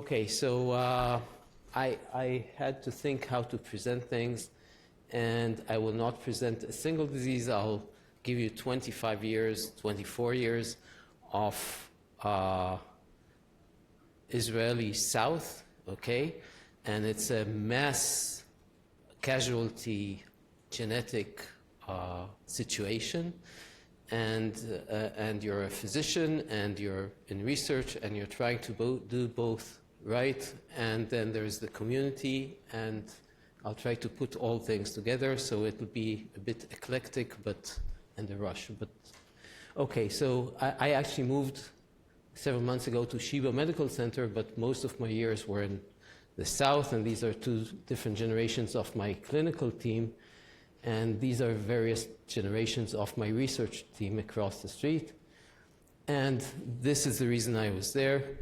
Okay, so I had to think how to present things, and I will not present a single disease. I'll give you 25 years, 24 years of Israeli South, okay? And it's a mass casualty genetic situation. And you're a physician, and you're in research, and you're trying to do both right. And then there's the community, and I'll try to put all things together, so it'll be a bit eclectic, and a rush. But okay, so I actually moved several months ago to Sheba Medical Center, but most of my years were in the South, and these are two different generations of my clinical team. And these are various generations of my research team across the street. And this is the reason I was there.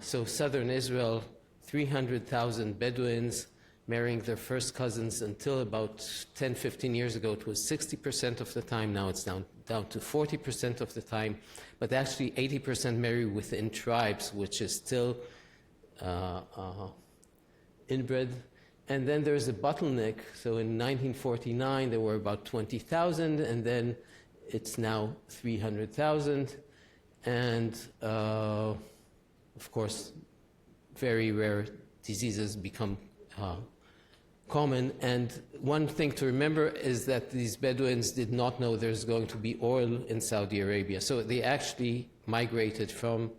So southern Israel, 300,000 Bedouins marrying their first cousins. Until about 10, 15 years ago, it was 60% of the time. Now it's down to 40% of the time. But actually 80% marry within tribes, which is still inbred. And then there's a bottleneck. So in 1949, there were about 20,000, and then it's now 300,000. And of course, very rare diseases become common. And one thing to remember is that these Bedouins did not know there's going to be oil in Saudi Arabia. So they actually migrated from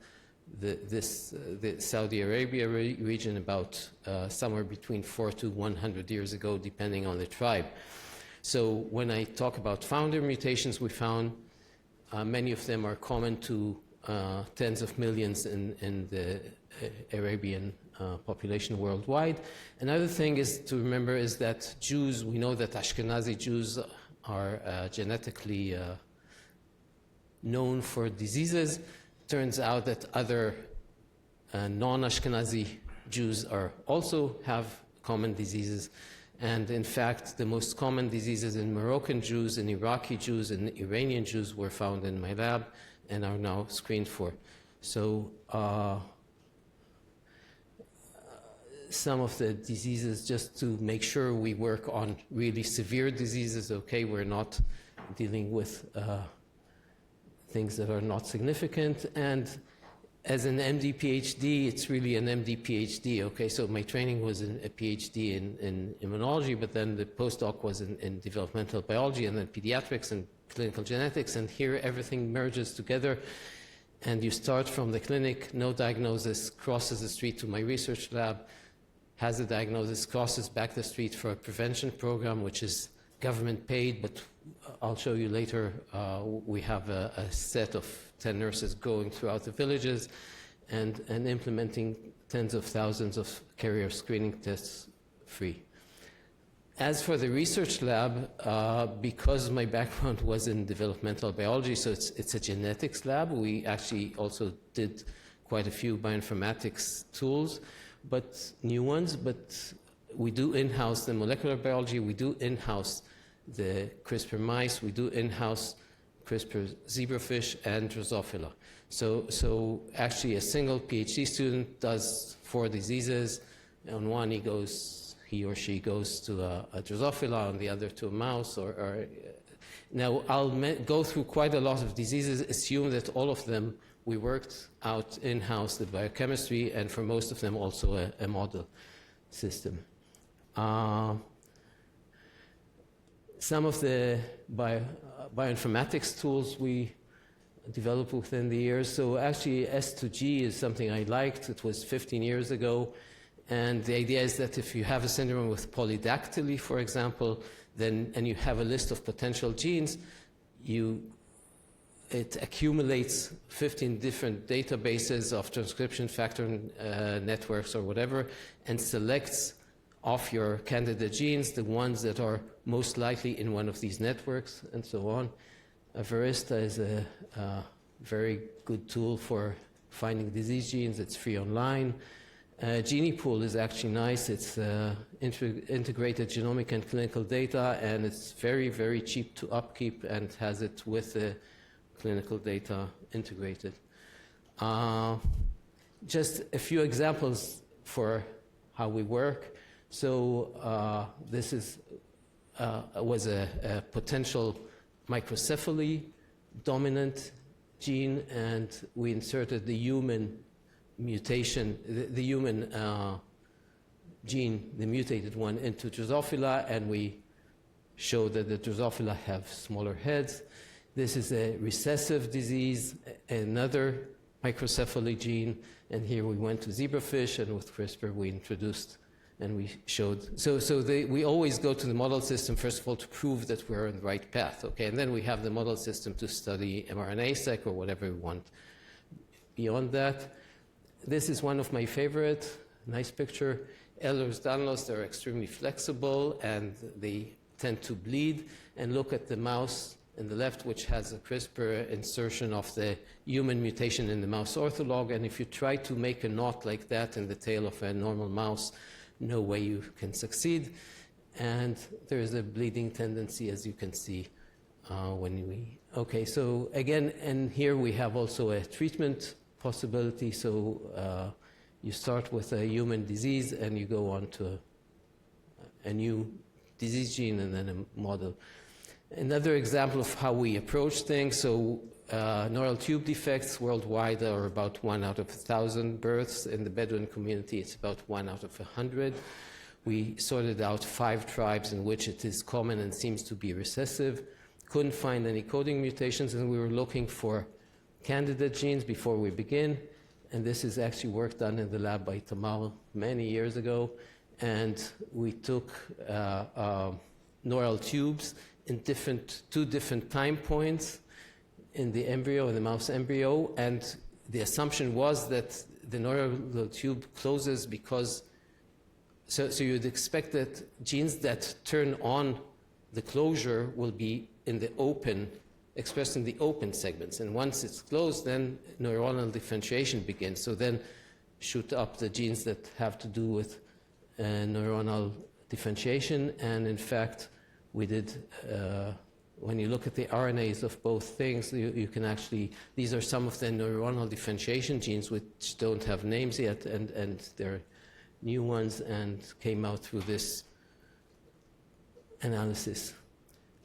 the Saudi Arabia region about somewhere between 4 to 100 years ago, depending on the tribe. So when I talk about founder mutations, we found many of them are common to tens of millions in the Arabian population worldwide. Another thing is to remember is that Jews, we know that Ashkenazi Jews are genetically known for diseases. Turns out that other non-Ashkenazi Jews also have common diseases. And in fact, the most common diseases in Moroccan Jews, in Iraqi Jews, and Iranian Jews were found in my lab and are now screened for. So some of the diseases, just to make sure we work on really severe diseases, okay, we're not dealing with things that are not significant. And as an MD PhD, it's really an MD PhD, okay? So my training was a PhD in immunology, but then the postdoc was in developmental biology, and then pediatrics and clinical genetics, and here everything merges together. And you start from the clinic, no diagnosis, crosses the street to my research lab, has a diagnosis, crosses back the street for a prevention program, which is government paid, but I'll show you later, we have a set of 10 nurses going throughout the villages and implementing tens of thousands of carrier screening tests free. As for the research lab, because my background was in developmental biology, so it's a genetics lab, we actually also did quite a few bioinformatics tools, but new ones, but we do in-house the molecular biology, we do in-house the CRISPR mice, we do in-house CRISPR zebrafish and Drosophila. So actually a single PhD student does 4 diseases. On one he or she goes to a Drosophila, on the other to a mouse. Now I'll go through quite a lot of diseases, assume that all of them we worked out in-house the biochemistry, and for most of them also a model system. Some of the bioinformatics tools we developed within the years. So actually S2G is something I liked. It was 15 years ago. And the idea is that if you have a syndrome with polydactyly, for example, and you have a list of potential genes, it accumulates 15 different databases of transcription factor networks or whatever, and selects of your candidate genes, the ones that are most likely in one of these networks, and so on. Verista is a very good tool for finding disease genes. It's free online. GeniePool is actually nice. It's integrated genomic and clinical data, and it's very, very cheap to upkeep and has it with the clinical data integrated. just a few examples for how we work. So this was a potential microcephaly dominant gene, and we inserted the human mutation, the human gene, the mutated one, into Drosophila, and we showed that the Drosophila have smaller heads. This is a recessive disease, another microcephaly gene, and here we went to zebrafish, and with CRISPR we introduced and we showed. We always go to the model system, first of all, to prove that we're on the right path, okay? And then we have the model system to study mRNA-seq or whatever we want. Beyond that, this is one of my favorite, nice picture. Ehlers-Danlos, they're extremely flexible and they tend to bleed. And look at the mouse in the left, which has a CRISPR insertion of the human mutation in the mouse ortholog. And if you try to make a knot like that in the tail of a normal mouse, no way you can succeed. And there is a bleeding tendency, as you can see when we... Okay, so again, and here we have also a treatment possibility. So you start with a human disease and you go on to a new disease gene and then a model. Another example of how we approach things, so neural tube defects worldwide are about 1 out of 1,000 births. In the Bedouin community, it's about 1 out of 100. We sorted out 5 tribes in which it is common and seems to be recessive. Couldn't find any coding mutations, and we were looking for candidate genes before we begin. And this is actually work done in the lab by Tamar many years ago. And we took neural tubes in two different time points in the embryo, in the mouse embryo, and the assumption was that the neural tube closes because, so you'd expect that genes that turn on the closure will be in the open, expressed in the open segments, and once it's closed, then neuronal differentiation begins. So then shoot up the genes that have to do with neuronal differentiation, and in fact, we did, when you look at the RNAs of both things, you can actually, these are some of the neuronal differentiation genes which don't have names yet, and they're new ones and came out through this analysis.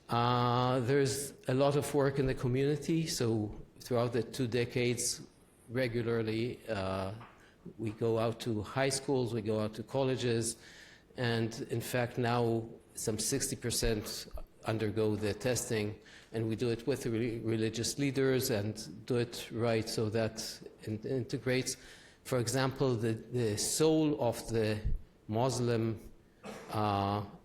There's a lot of work in the community, so throughout the 2 decades, regularly, we go out to high schools, we go out to colleges, and in fact now some 60% undergo the testing, and we do it with religious leaders and do it right so that it integrates. For example, the soul of the Muslim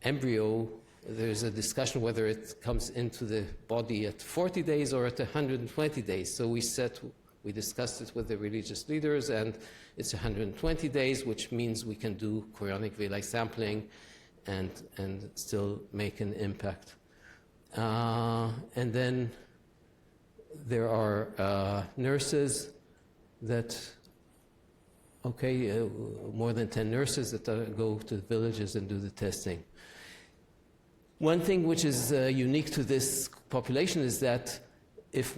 embryo, there's a discussion whether it comes into the body at 40 days or at 120 days. So we discussed it with the religious leaders, and it's 120 days, which means we can do chorionic villi sampling and still make an impact. And then there are nurses that, more than 10 nurses that go to the villages and do the testing. One thing which is unique to this population is that if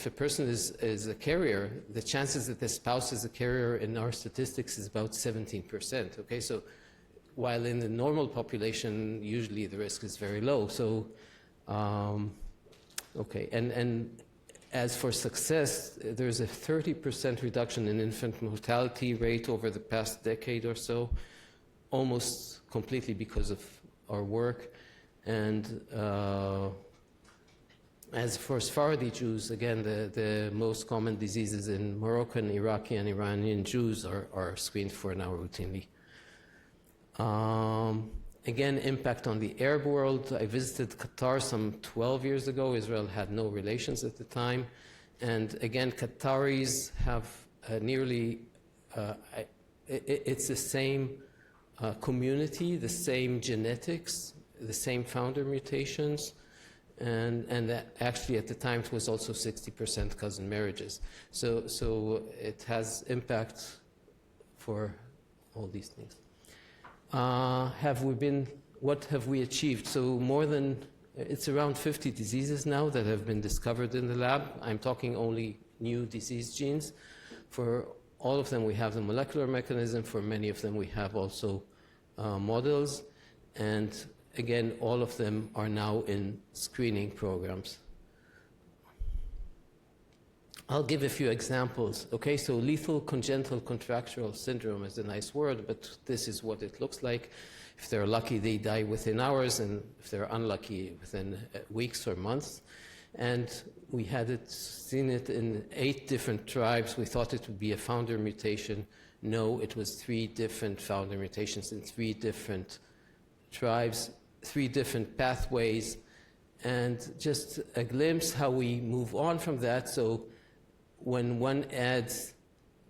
a person is a carrier, the chances that the spouse is a carrier in our statistics is about 17%. Okay, so while in the normal population, usually the risk is very low. So, and as for success, there's a 30% reduction in infant mortality rate over the past decade or so, almost completely because of our work. And as for Sephardi Jews, again, the most common diseases in Moroccan, Iraqi, and Iranian Jews are screened for now routinely. Again, impact on the Arab world. I visited Qatar some 12 years ago. Israel had no relations at the time. And again, Qataris have nearly, it's the same community, the same genetics, the same founder mutations. And actually at the time it was also 60% cousin marriages. So it has impact for all these things. What have we achieved? So it's around 50 diseases now that have been discovered in the lab. I'm talking only new disease genes. For all of them, we have the molecular mechanism. For many of them, we have also models. And again, all of them are now in screening programs. I'll give a few examples. Okay, so lethal congenital contractural syndrome is a nice word, but this is what it looks like. If they're lucky, they die within hours, and if they're unlucky, within weeks or months. And we had seen it in 8 different tribes. We thought it would be a founder mutation. No, it was 3 different founder mutations in 3 different tribes, 3 different pathways, and just a glimpse how we move on from that. So when one adds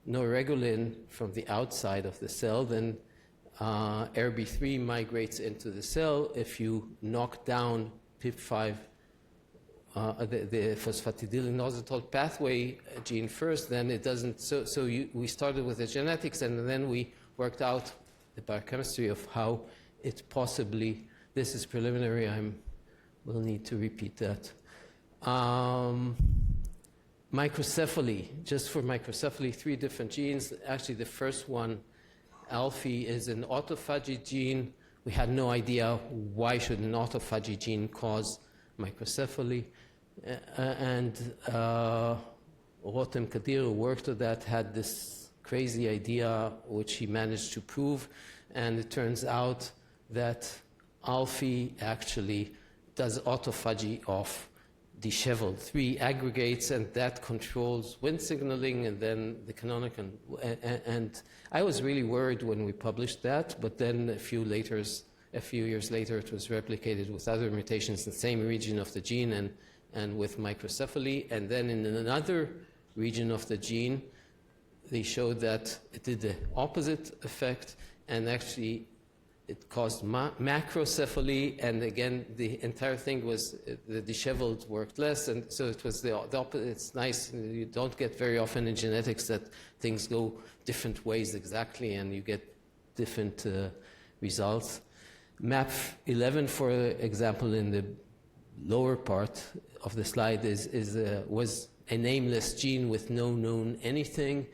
neuregulin from the outside of the cell, then RB3 migrates into the cell. If you knock down PIP5, the phosphatidylinositol pathway gene first, then it doesn't. So we started with the genetics, and then we worked out the biochemistry of how it possibly. This is preliminary. We'll need to repeat that. Microcephaly, just for microcephaly, 3 different genes. Actually, the first one, alpha, is an autophagy gene. We had no idea why should an autophagy gene cause microcephaly. And Rotem Kadir, who worked on that, had this crazy idea, which he managed to prove. And it turns out that alpha actually does autophagy of disheveled 3 aggregates, and that controls Wnt signaling, and then the canonical. And I was really worried when we published that, but then a few years later, it was replicated with other mutations in the same region of the gene and with microcephaly. And then in another region of the gene, they showed that it did the opposite effect, and actually it caused macrocephaly, and again, the entire thing was the disheveled worked less, and so it was the opposite. It's nice. You don't get very often in genetics that things go different ways exactly, and you get different results. MAP11, for example, in the lower part of the slide was a nameless gene with no known anything.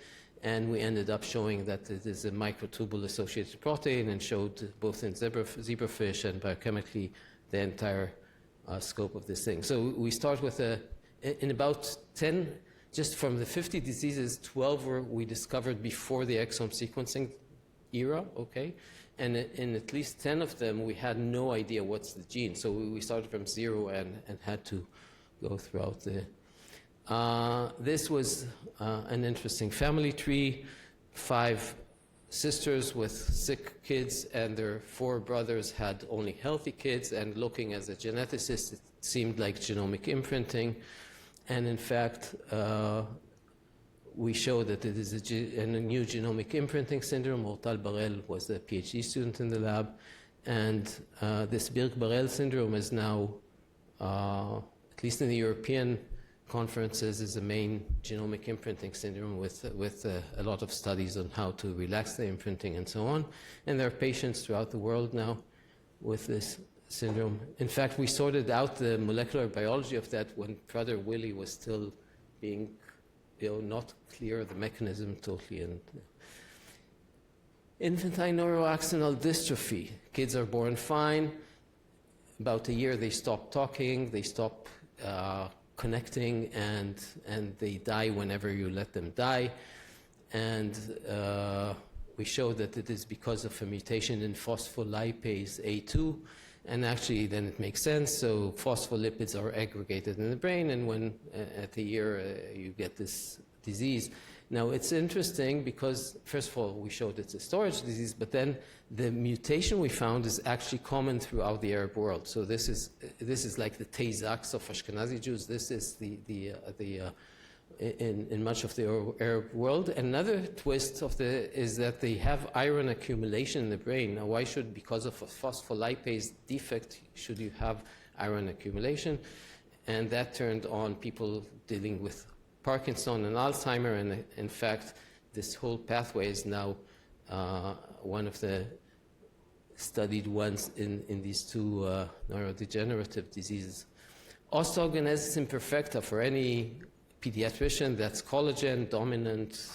And we ended up showing that it is a microtubule-associated protein, and showed both in zebrafish and biochemically the entire scope of this thing. So we start with in about 10, just from the 50 diseases, 12 we discovered before the exome sequencing era, okay? And in at least 10 of them, we had no idea what's the gene. So we started from 0 and had to go throughout the. This was an interesting family tree, 5 sisters with sick kids, and their 4 brothers had only healthy kids. And looking as a geneticist, it seemed like genomic imprinting. And in fact, we showed that it is a new genomic imprinting syndrome. Ortal Barel was a PhD student in the lab. And this Birk-Barel syndrome is now, at least in the European conferences, is a main genomic imprinting syndrome with a lot of studies on how to relax the imprinting and so on. And there are patients throughout the world now with this syndrome. In fact, we sorted out the molecular biology of that when Brother Willie was still being, not clear the mechanism totally. And infantile neuroaxonal dystrophy. Kids are born fine. About a year, they stop talking, they stop connecting, and they die whenever you let them die. And we showed that it is because of a mutation in phospholipase A2, and actually then it makes sense. So phospholipids are aggregated in the brain, and when at a year you get this disease. Now it's interesting because, first of all, we showed it's a storage disease, but then the mutation we found is actually common throughout the Arab world. So this is like the Tay-Zaks of Ashkenazi Jews. This is in much of the Arab world. Another twist is that they have iron accumulation in the brain. Now, why should, because of a phospholipase defect, should you have iron accumulation? And that turned on people dealing with Parkinson and Alzheimer, and in fact, this whole pathway is now one of the studied ones in these 2 neurodegenerative diseases. Osteogenesis imperfecta, for any pediatrician, that's collagen dominant,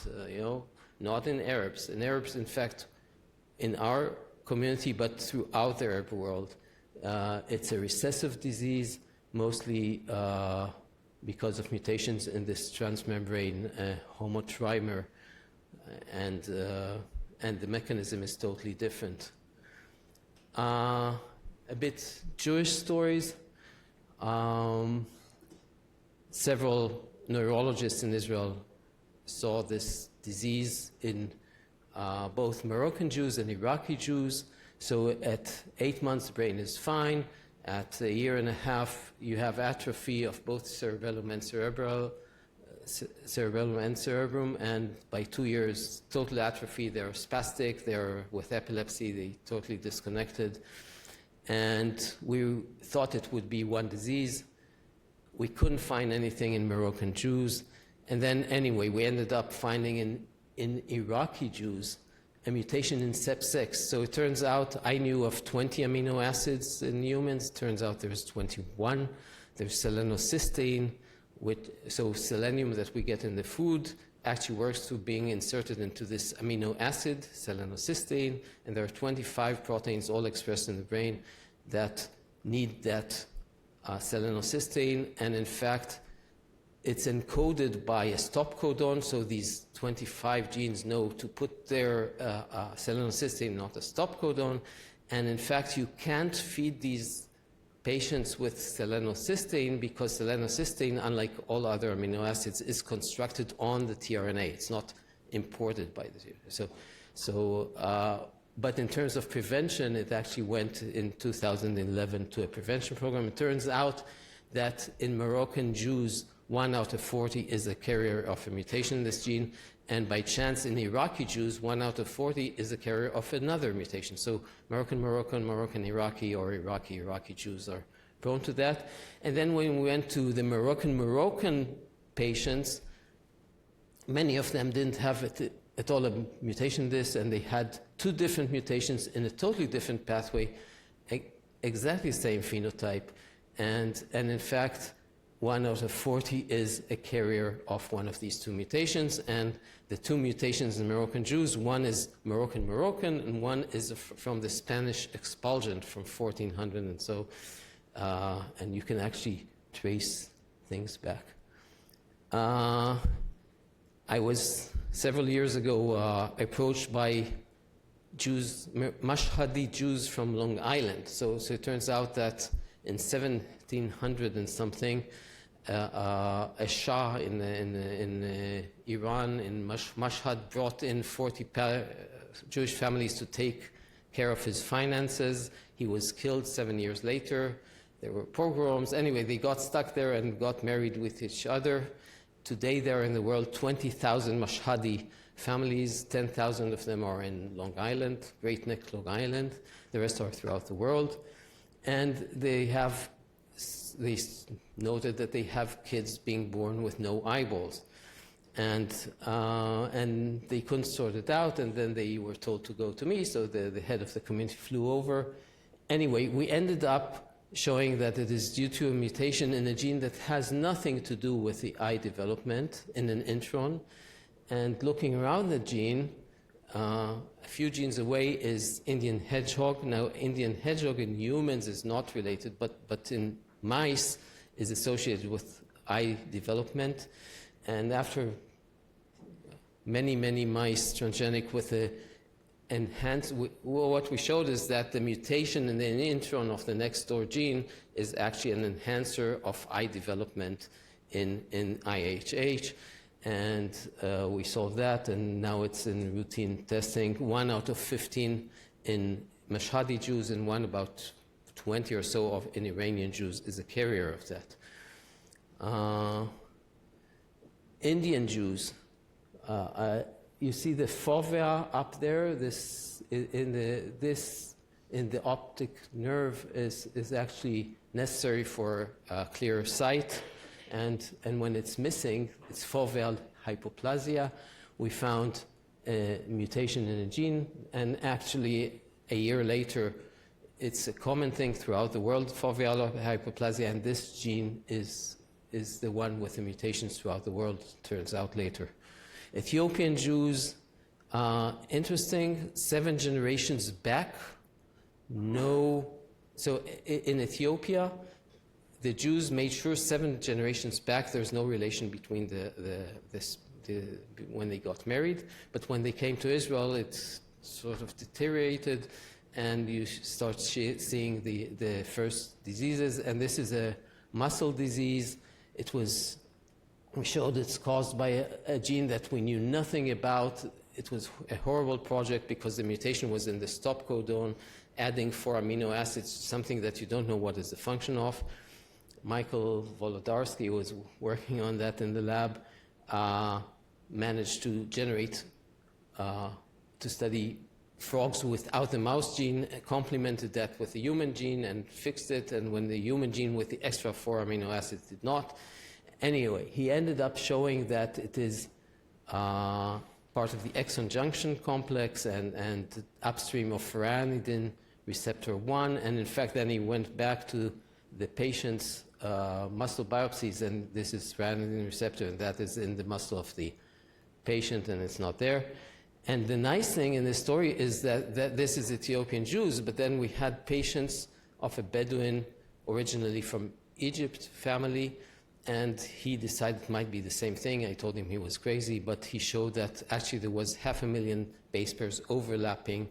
not in Arabs. In Arabs, in fact, in our community, but throughout the Arab world, it's a recessive disease, mostly because of mutations in this transmembrane homotrimer, and the mechanism is totally different. A bit Jewish stories. Several neurologists in Israel saw this disease in both Moroccan Jews and Iraqi Jews. So at 8 months, the brain is fine. At a year and a half, you have atrophy of both cerebellum and cerebrum, and by 2 years, total atrophy. They're spastic, they're with epilepsy, they totally disconnected. And we thought it would be one disease. We couldn't find anything in Moroccan Jews. And then anyway, we ended up finding in Iraqi Jews a mutation in CEP6. So it turns out I knew of 20 amino acids in humans. Turns out there's 21. There's selenocysteine, so selenium that we get in the food actually works through being inserted into this amino acid, selenocysteine, and there are 25 proteins all expressed in the brain that need that selenocysteine, and in fact, it's encoded by a stop codon, so these 25 genes know to put their selenocysteine, not a stop codon, and in fact, you can't feed these patients with selenocysteine because selenocysteine, unlike all other amino acids, is constructed on the tRNA. It's not imported by the but in terms of prevention, it actually went in 2011 to a prevention program. It turns out that in Moroccan Jews, 1 out of 40 is a carrier of a mutation in this gene, and by chance in Iraqi Jews, 1 out of 40 is a carrier of another mutation. So Moroccan, Iraqi, or Iraqi Jews are prone to that. And then when we went to the Moroccan patients, many of them didn't have at all a mutation in this, and they had 2 different mutations in a totally different pathway, exactly the same phenotype, and in fact, 1 out of 40 is a carrier of one of these 2 mutations, and the 2 mutations in Moroccan Jews, one is Moroccan, and one is from the Spanish expulsion from 1400, and so, and you can actually trace things back. I was several years ago approached by Jews, Mashhadi Jews from Long Island. So it turns out that in 1700 and something, a Shah in Iran, in Mashhad, brought in 40 Jewish families to take care of his finances. He was killed 7 years later. There were pogroms. Anyway, they got stuck there and got married with each other. Today, there are in the world 20,000 Mashhadi families. 10,000 of them are in Long Island, Great Neck, Long Island. The rest are throughout the world. And they noted that they have kids being born with no eyeballs. And they couldn't sort it out, and then they were told to go to me, so the head of the community flew over. Anyway, we ended up showing that it is due to a mutation in a gene that has nothing to do with the eye development in an intron. And looking around the gene, a few genes away is Indian hedgehog. Now, Indian hedgehog in humans is not related, but in mice is associated with eye development. And after many mice transgenic with a what we showed is that the mutation in the intron of the next door gene is actually an enhancer of eye development in IHH. And we solved that, and now it's in routine testing. 1 out of 15 in Mashhadi Jews, and about 20 or so in Iranian Jews is a carrier of that. Indian Jews, you see the fovea up there. This in the optic nerve is actually necessary for clear sight, and when it's missing, it's foveal hypoplasia. We found a mutation in a gene, and actually a year later, it's a common thing throughout the world, foveal hypoplasia, and this gene is is the one with the mutations throughout the world, turns out later. Ethiopian Jews, interesting, 7 generations back, so in Ethiopia, the Jews made sure 7 generations back there's no relation between when they got married, but when they came to Israel, it sort of deteriorated, and you start seeing the first diseases, and this is a muscle disease. We showed it's caused by a gene that we knew nothing about. It was a horrible project because the mutation was in the stop codon, adding 4 amino acids, something that you don't know what is the function of. Michael Wolodarski was working on that in the lab, managed to generate, to study frogs without the mouse gene, complemented that with the human gene and fixed it, and when the human gene with the extra 4 amino acids did not. Anyway, he ended up showing that it is part of the exon junction complex and upstream of furanidin receptor 1, and in fact then he went back to the patient's muscle biopsies, and this is furanidin receptor, and that is in the muscle of the patient, and it's not there. And the nice thing in this story is that this is Ethiopian Jews, but then we had patients of a Bedouin, originally from Egypt family, and he decided it might be the same thing. I told him he was crazy, but he showed that actually there was 500,000 base pairs overlapping,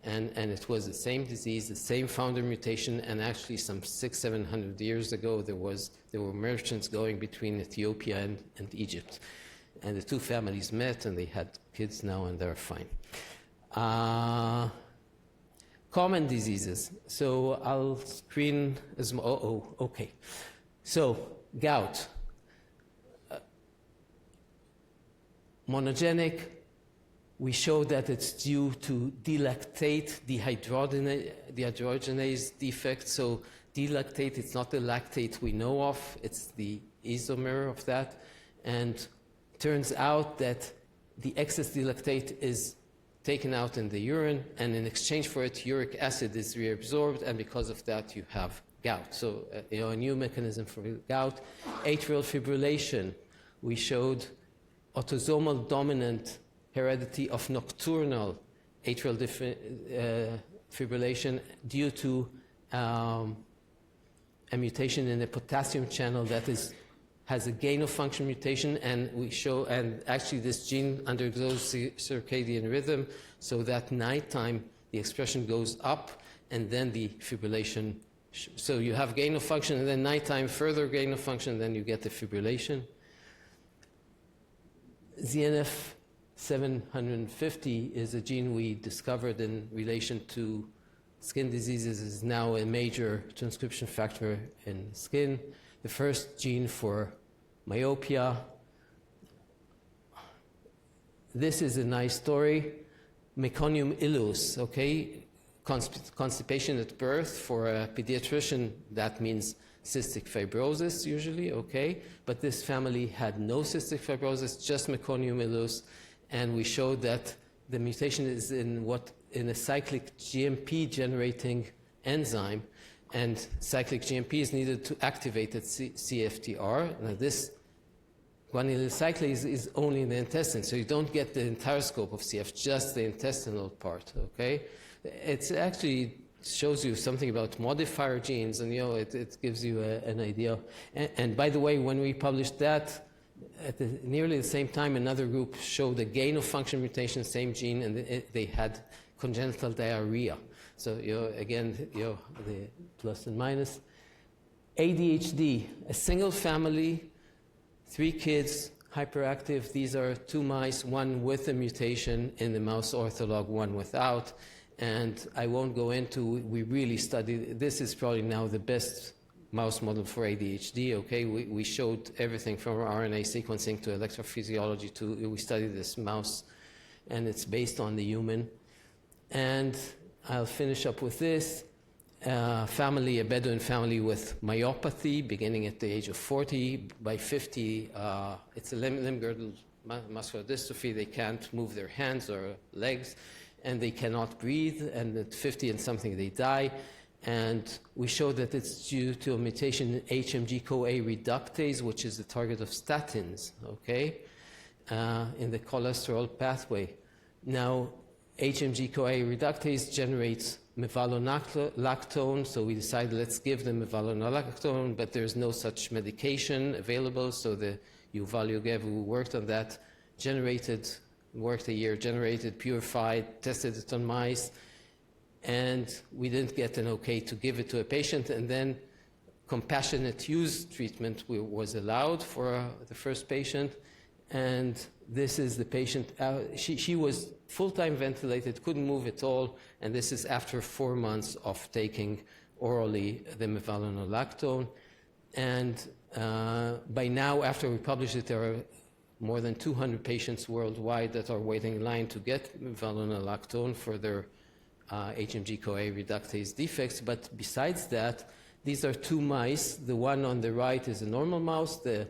and it was the same disease, the same founder mutation, and actually some 600-700 years ago there were merchants going between Ethiopia and Egypt. And the two families met, and they had kids now, and they're fine. Common diseases. So I'll screen as okay. So gout, monogenic. We showed that it's due to delactate dehydrogenase defect. So delactate, it's not the lactate we know of, it's the isomer of that. And turns out that the excess delactate is taken out in the urine, and in exchange for it, uric acid is reabsorbed, and because of that, you have gout. So, a new mechanism for gout. Atrial fibrillation. We showed autosomal dominant heredity of nocturnal atrial fibrillation due to a mutation in the potassium channel that has a gain-of-function mutation, and actually this gene undergoes circadian rhythm, so that nighttime the expression goes up, and then the fibrillation. So you have gain-of-function, and then nighttime further gain-of-function, and then you get the fibrillation. ZNF 750 is a gene we discovered in relation to skin diseases, is now a major transcription factor in skin. The first gene for myopia. This is a nice story. Meconium illus, okay? Constipation at birth. For a pediatrician, that means cystic fibrosis usually, okay? But this family had no cystic fibrosis, just meconium illus, and we showed that the mutation is in a cyclic GMP generating enzyme, and cyclic GMP is needed to activate the CFTR. Now this guanylyl cyclase is only in the intestine, so you don't get the entire scope of CF, just the intestinal part, okay? It actually shows you something about modifier genes, and it gives you an idea. And by the way, when we published that, at nearly the same time, another group showed a gain-of-function mutation, same gene, and they had congenital diarrhea. So, again, the plus and minus. ADHD, a single family, 3 kids, hyperactive. These are 2 mice, 1 with a mutation in the mouse ortholog, 1 without. And I won't go into, we really studied, this is probably now the best mouse model for ADHD, okay? We showed everything from RNA sequencing to electrophysiology we studied this mouse, and it's based on the human. And I'll finish up with this. A Bedouin family with myopathy beginning at the age of 40. By 50, it's a limb girdle muscular dystrophy. They can't move their hands or legs, and they cannot breathe, and at 50 and something they die. And we showed that it's due to a mutation in HMG-CoA reductase, which is the target of statins, okay, in the cholesterol pathway. Now, HMG-CoA reductase generates mevalonolactone, so we decided let's give them mevalonolactone, but there's no such medication available, so the Yuval Yogev, who worked on that, worked a year, generated, purified, tested it on mice, and we didn't get an okay to give it to a patient, and then compassionate use treatment was allowed for the first patient, and this is the patient. She was full-time ventilated, couldn't move at all, and this is after 4 months of taking orally the mevalonolactone. And by now, after we published it, there are more than 200 patients worldwide that are waiting in line to get mevalonolactone for their HMG-CoA reductase defects. But besides that, these are 2 mice. The one on the right is a normal mouse. The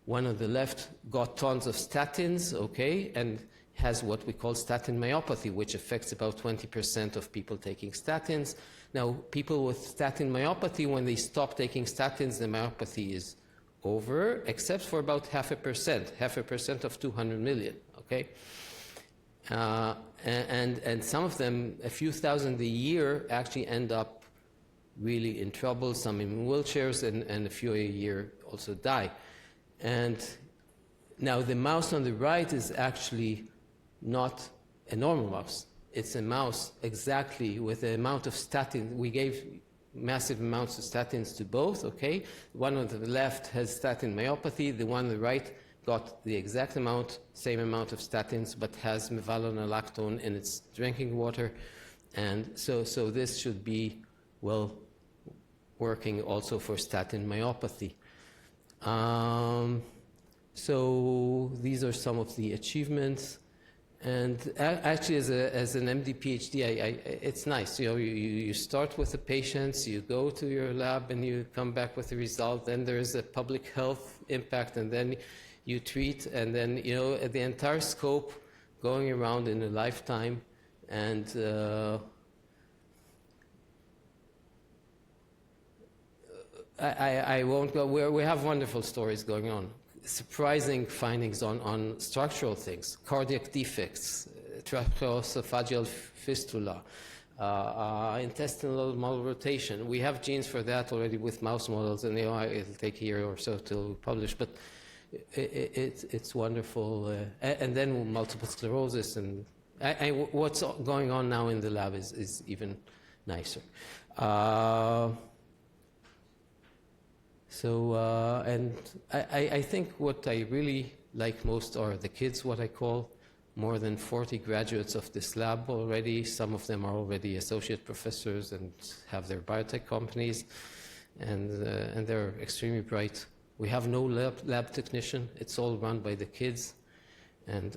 one on the left got tons of statins, okay, and has what we call statin myopathy, which affects about 20% of people taking statins. Now, people with statin myopathy, when they stop taking statins, the myopathy is over, except for about 0.5% of 200 million, okay? And some of them, a few thousand a year, actually end up really in trouble, some in wheelchairs, and a few a year also die. And now the mouse on the right is actually not a normal mouse. It's a mouse exactly with the amount of statin. We gave massive amounts of statins to both, okay? The one on the left has statin myopathy. The one on the right got the exact amount, same amount of statins, but has mevalonolactone in its drinking water. And so this should be, well, working also for statin myopathy. So these are some of the achievements. And actually, as an MD PhD, it's nice. You know, you start with the patients, you go to your lab, and you come back with the result. Then there is a public health impact, and then you treat, and then, you know, the entire scope going around in a lifetime. And I won't go. We have wonderful stories going on. Surprising findings on structural things, cardiac defects, tracheoesophageal fistula, intestinal malrotation. We have genes for that already with mouse models, and it'll take a year or so till we publish, but it's wonderful. And then multiple sclerosis, and what's going on now in the lab is even nicer. And I think what I really like most are the kids, what I call. More than 40 graduates of this lab already. Some of them are already associate professors and have their biotech companies, and they're extremely bright. We have no lab technician. It's all run by the kids. And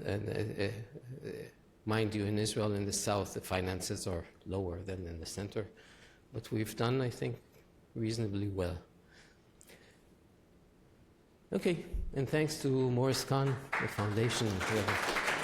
mind you, in Israel, in the south, the finances are lower than in the center. But we've done, I think, reasonably well. Okay, and thanks to Morris Kahn, the foundation.